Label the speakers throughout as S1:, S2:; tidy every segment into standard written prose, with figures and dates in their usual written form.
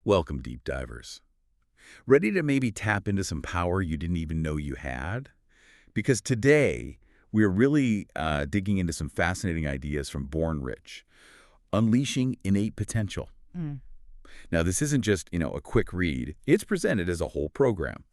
S1: Welcome, deep divers. Ready to maybe tap into some power you didn't even know you had? Because today, we're really digging into some fascinating ideas from Born Rich, unleashing innate potential.
S2: Mm.
S1: Now, this isn't just, a quick read. It's presented as a whole program,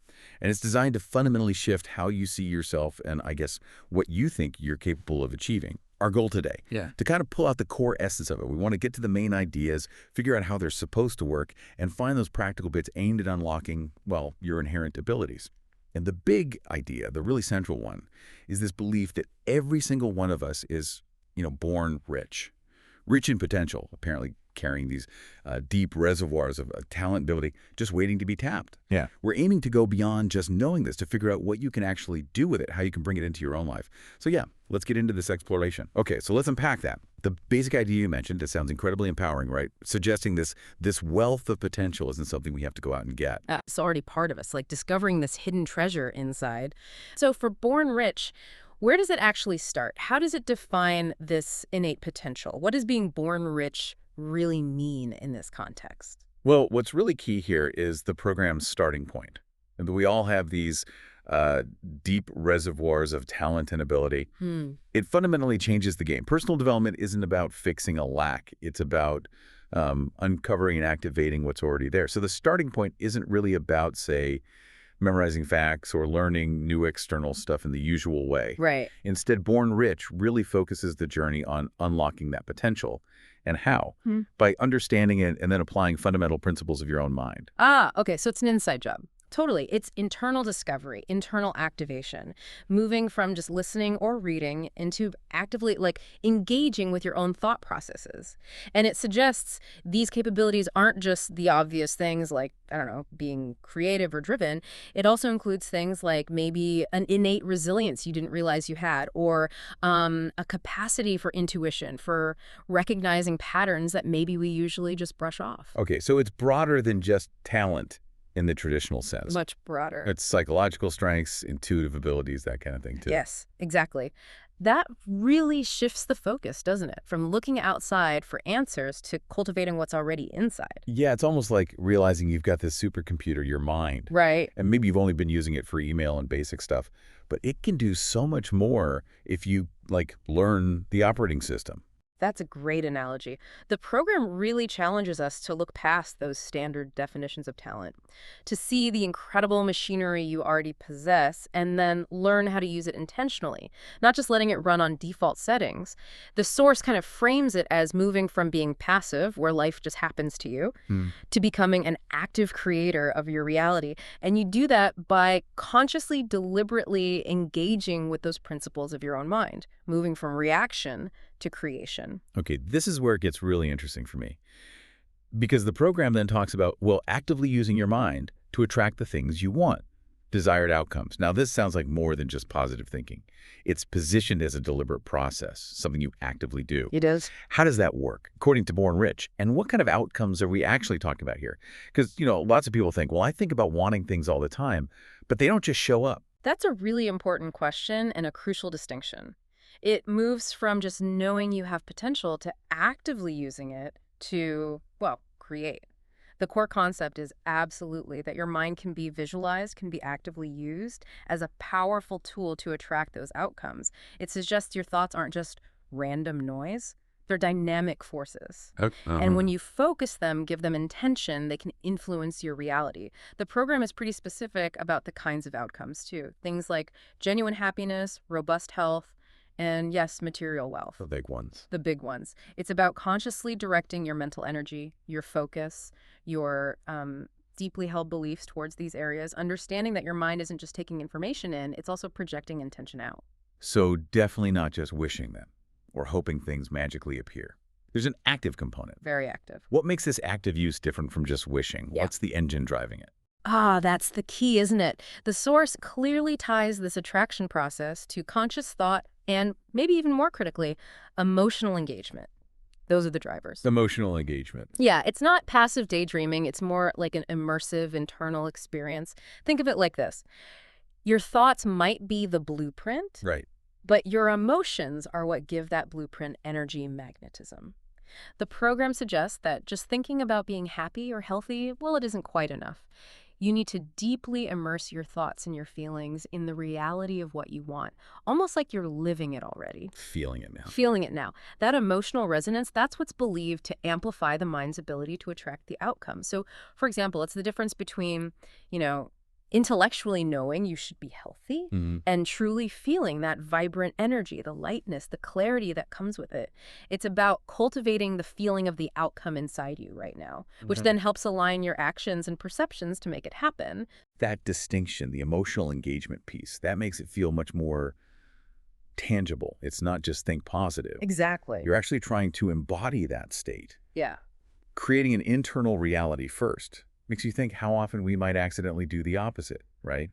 S1: and it's designed to fundamentally shift how you see yourself and, I guess, what you think you're capable of achieving. Our goal today,
S2: Yeah.
S1: to kind of pull out the core essence of it. We want to get to the main ideas, figure out how they're supposed to work, and find those practical bits aimed at unlocking, well, your inherent abilities. And the big idea, the really central one, is this belief that every single one of us is, born rich. Rich in potential, apparently carrying these deep reservoirs of talent and ability just waiting to be tapped.
S2: Yeah.
S1: We're aiming to go beyond just knowing this to figure out what you can actually do with it, how you can bring it into your own life. So yeah, let's get into this exploration. Okay, so let's unpack that. The basic idea you mentioned, it sounds incredibly empowering, right? Suggesting this wealth of potential isn't something we have to go out and get.
S3: It's already part of us, like discovering this hidden treasure inside. So for Born Rich, where does it actually start? How does it define this innate potential? What does being born rich really mean in this context?
S1: Well, what's really key here is the program's starting point. And we all have these deep reservoirs of talent and ability. It fundamentally changes the game. Personal development isn't about fixing a lack. It's about uncovering and activating what's already there. So the starting point isn't really about, say, memorizing facts or learning new external stuff in the usual way.
S3: Right.
S1: Instead, Born Rich really focuses the journey on unlocking that potential. And how? By understanding it and then applying fundamental principles of your own mind.
S3: Okay, so it's an inside job. Totally. It's internal discovery, internal activation, moving from just listening or reading into actively, engaging with your own thought processes. And it suggests these capabilities aren't just the obvious things like, I don't know, being creative or driven. It also includes things like maybe an innate resilience you didn't realize you had, or a capacity for intuition, for recognizing patterns that maybe we usually just brush off.
S1: Okay, so it's broader than just talent in the traditional sense.
S3: Much broader.
S1: It's psychological strengths, intuitive abilities, that kind of thing, too.
S3: Yes, exactly. That really shifts the focus, doesn't it? From looking outside for answers to cultivating what's already inside.
S1: Yeah, it's almost like realizing you've got this supercomputer, your mind.
S3: Right.
S1: And maybe you've only been using it for email and basic stuff, but it can do so much more if you, learn the operating system.
S3: That's a great analogy. The program really challenges us to look past those standard definitions of talent, to see the incredible machinery you already possess, and then learn how to use it intentionally, not just letting it run on default settings. The source kind of frames it as moving from being passive, where life just happens to you, to becoming an active creator of your reality. And you do that by consciously, deliberately engaging with those principles of your own mind, moving from reaction to creation.
S1: Okay, this is where it gets really interesting for me. Because the program then talks about, actively using your mind to attract the things you want, desired outcomes. Now, this sounds like more than just positive thinking. It's positioned as a deliberate process, something you actively do.
S3: It is.
S1: How does that work, according to Born Rich? And what kind of outcomes are we actually talking about here? Because, lots of people think, I think about wanting things all the time, but they don't just show up.
S3: That's a really important question and a crucial distinction. It moves from just knowing you have potential to actively using it to, create. The core concept is absolutely that your mind can be visualized, can be actively used as a powerful tool to attract those outcomes. It suggests your thoughts aren't just random noise. They're dynamic forces. And when you focus them, give them intention, they can influence your reality. The program is pretty specific about the kinds of outcomes, too. Things like genuine happiness, robust health, and yes, material wealth.
S1: The big ones.
S3: The big ones. It's about consciously directing your mental energy, your focus, your deeply held beliefs towards these areas, understanding that your mind isn't just taking information in, it's also projecting intention out.
S1: So definitely not just wishing them or hoping things magically appear. There's an active component.
S3: Very active.
S1: What makes this active use different from just wishing?
S3: Yeah.
S1: What's the engine driving it?
S3: That's the key, isn't it? The source clearly ties this attraction process to conscious thought and, maybe even more critically, emotional engagement. Those are the drivers.
S1: Emotional engagement.
S3: Yeah, it's not passive daydreaming. It's more like an immersive internal experience. Think of it like this. Your thoughts might be the blueprint,
S1: Right.
S3: but your emotions are what give that blueprint energy magnetism. The program suggests that just thinking about being happy or healthy, well, it isn't quite enough. You need to deeply immerse your thoughts and your feelings in the reality of what you want, almost like you're living it already.
S1: Feeling it now.
S3: Feeling it now. That emotional resonance, that's what's believed to amplify the mind's ability to attract the outcome. So, for example, it's the difference between, you know, intellectually knowing you should be healthy
S1: Mhm.
S3: and truly feeling that vibrant energy, the lightness, the clarity that comes with it. It's about cultivating the feeling of the outcome inside you right now, which
S1: Mhm.
S3: then helps align your actions and perceptions to make it happen.
S1: That distinction, the emotional engagement piece, that makes it feel much more tangible. It's not just think positive.
S3: Exactly.
S1: You're actually trying to embody that state.
S3: Yeah.
S1: Creating an internal reality first makes you think how often we might accidentally do the opposite, right?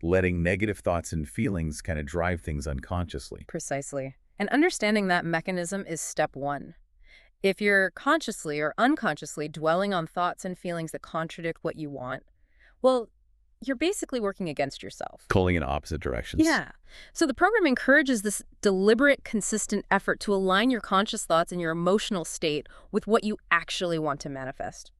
S1: Letting negative thoughts and feelings kind of drive things unconsciously.
S3: Precisely. And understanding that mechanism is step one. If you're consciously or unconsciously dwelling on thoughts and feelings that contradict what you want, well, you're basically working against yourself.
S1: Pulling in opposite directions.
S3: Yeah. So the program encourages this deliberate, consistent effort to align your conscious thoughts and your emotional state with what you actually want to manifest.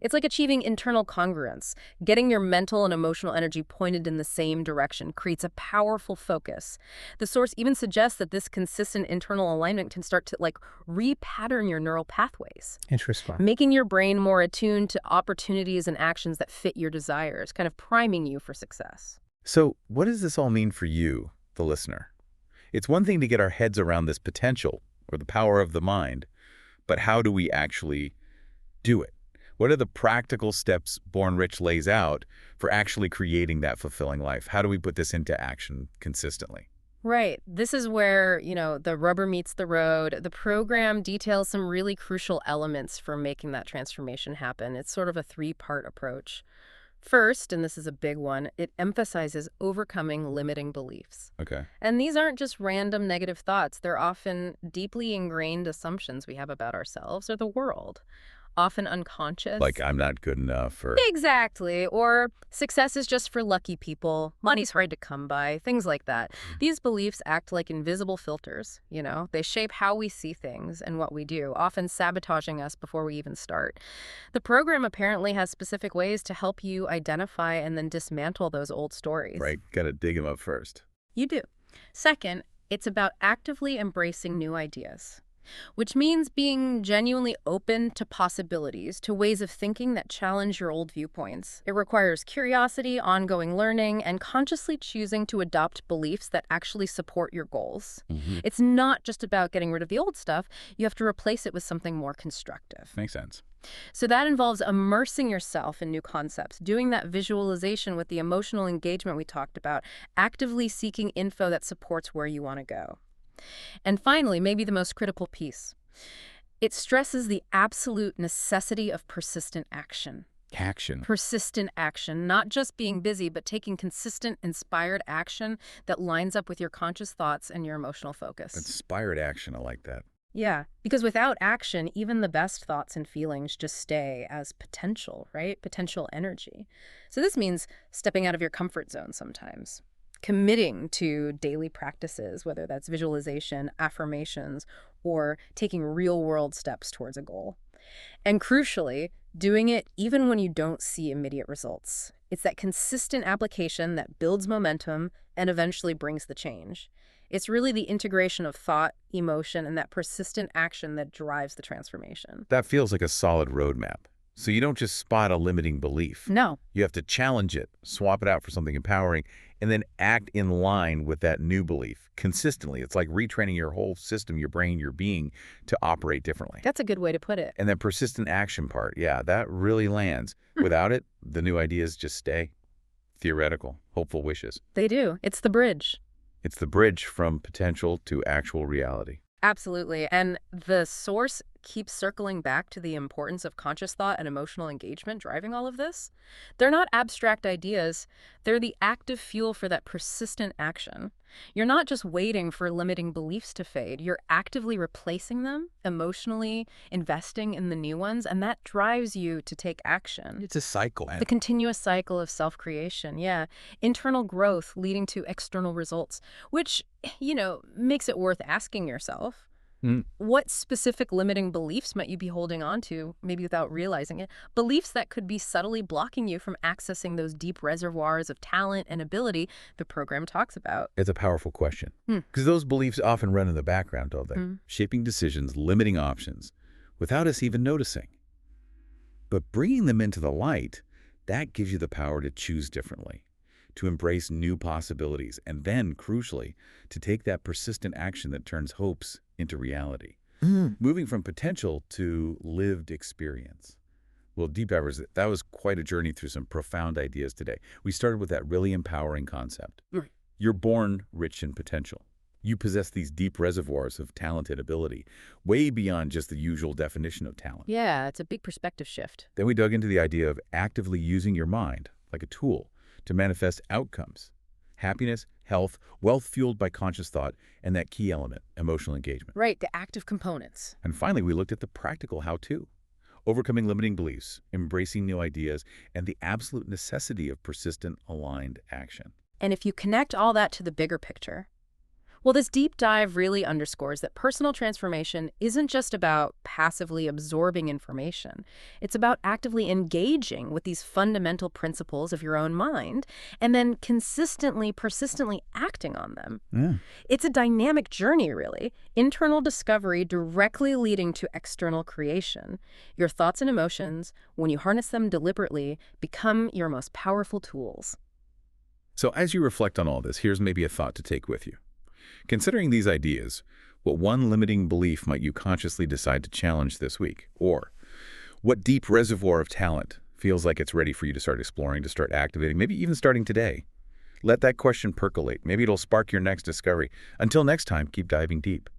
S3: It's like achieving internal congruence. Getting your mental and emotional energy pointed in the same direction creates a powerful focus. The source even suggests that this consistent internal alignment can start to repattern your neural pathways,
S2: Interesting.
S3: making your brain more attuned to opportunities and actions that fit your desires, kind of priming you for success.
S1: So what does this all mean for you, the listener? It's one thing to get our heads around this potential or the power of the mind, but how do we actually do it? What are the practical steps Born Rich lays out for actually creating that fulfilling life? How do we put this into action consistently?
S3: Right. This is where, the rubber meets the road. The program details some really crucial elements for making that transformation happen. It's sort of a three-part approach. First, and this is a big one, it emphasizes overcoming limiting beliefs.
S1: Okay.
S3: And these aren't just random negative thoughts. They're often deeply ingrained assumptions we have about ourselves or the world, often unconscious.
S1: Like I'm not good enough or...
S3: Exactly. Or success is just for lucky people. Money's hard to come by. Things like that. These beliefs act like invisible filters, They shape how we see things and what we do, often sabotaging us before we even start. The program apparently has specific ways to help you identify and then dismantle those old stories.
S1: Right. Got to dig them up first.
S3: You do. Second, it's about actively embracing new ideas, which means being genuinely open to possibilities, to ways of thinking that challenge your old viewpoints. It requires curiosity, ongoing learning, and consciously choosing to adopt beliefs that actually support your goals.
S1: Mm-hmm.
S3: It's not just about getting rid of the old stuff. You have to replace it with something more constructive.
S1: Makes sense.
S3: So that involves immersing yourself in new concepts, doing that visualization with the emotional engagement we talked about, actively seeking info that supports where you want to go. And finally, maybe the most critical piece, it stresses the absolute necessity of persistent action.
S1: Action.
S3: Persistent action, not just being busy, but taking consistent, inspired action that lines up with your conscious thoughts and your emotional focus.
S1: Inspired action. I like that.
S3: Yeah, because without action, even the best thoughts and feelings just stay as potential, right? Potential energy. So this means stepping out of your comfort zone sometimes, committing to daily practices, whether that's visualization, affirmations, or taking real-world steps towards a goal. And crucially, doing it even when you don't see immediate results. It's that consistent application that builds momentum and eventually brings the change. It's really the integration of thought, emotion, and that persistent action that drives the transformation.
S1: That feels like a solid roadmap. So you don't just spot a limiting belief.
S3: No.
S1: You have to challenge it, swap it out for something empowering, and then act in line with that new belief consistently. It's like retraining your whole system, your brain, your being to operate differently.
S3: That's a good way to put it.
S1: And that persistent action part, yeah, that really lands. Without it, the new ideas just stay theoretical, hopeful wishes.
S3: They do. It's the bridge.
S1: It's the bridge from potential to actual reality.
S3: Absolutely. And the source keeps circling back to the importance of conscious thought and emotional engagement driving all of this. They're not abstract ideas. They're the active fuel for that persistent action. You're not just waiting for limiting beliefs to fade. You're actively replacing them, emotionally investing in the new ones, and that drives you to take action.
S1: It's a cycle.
S3: The continuous cycle of self-creation, yeah. Internal growth leading to external results, which, makes it worth asking yourself,
S1: Mm.
S3: What specific limiting beliefs might you be holding on to, maybe without realizing it? Beliefs that could be subtly blocking you from accessing those deep reservoirs of talent and ability the program talks about.
S1: It's a powerful question.
S3: Hmm.
S1: Because those beliefs often run in the background, don't they?
S3: Hmm.
S1: Shaping decisions, limiting options, without us even noticing. But bringing them into the light, that gives you the power to choose differently, to embrace new possibilities, and then, crucially, to take that persistent action that turns hopes into reality. Moving from potential to lived experience. Well, Deep Divers, that was quite a journey through some profound ideas today. We started with that really empowering concept.
S3: Right.
S1: You're born rich in potential. You possess these deep reservoirs of talent and ability, way beyond just the usual definition of talent.
S3: Yeah, it's a big perspective shift.
S1: Then we dug into the idea of actively using your mind, like a tool, to manifest outcomes. Happiness, health, wealth fueled by conscious thought, and that key element, emotional engagement.
S3: Right, the active components.
S1: And finally, we looked at the practical how-to. Overcoming limiting beliefs, embracing new ideas, and the absolute necessity of persistent, aligned action.
S3: And if you connect all that to the bigger picture, well, this deep dive really underscores that personal transformation isn't just about passively absorbing information. It's about actively engaging with these fundamental principles of your own mind and then consistently, persistently acting on them.
S1: Yeah.
S3: It's a dynamic journey, really. Internal discovery directly leading to external creation. Your thoughts and emotions, when you harness them deliberately, become your most powerful tools.
S1: So as you reflect on all this, here's maybe a thought to take with you. Considering these ideas, what one limiting belief might you consciously decide to challenge this week? Or what deep reservoir of talent feels like it's ready for you to start exploring, to start activating, maybe even starting today? Let that question percolate. Maybe it'll spark your next discovery. Until next time, keep diving deep.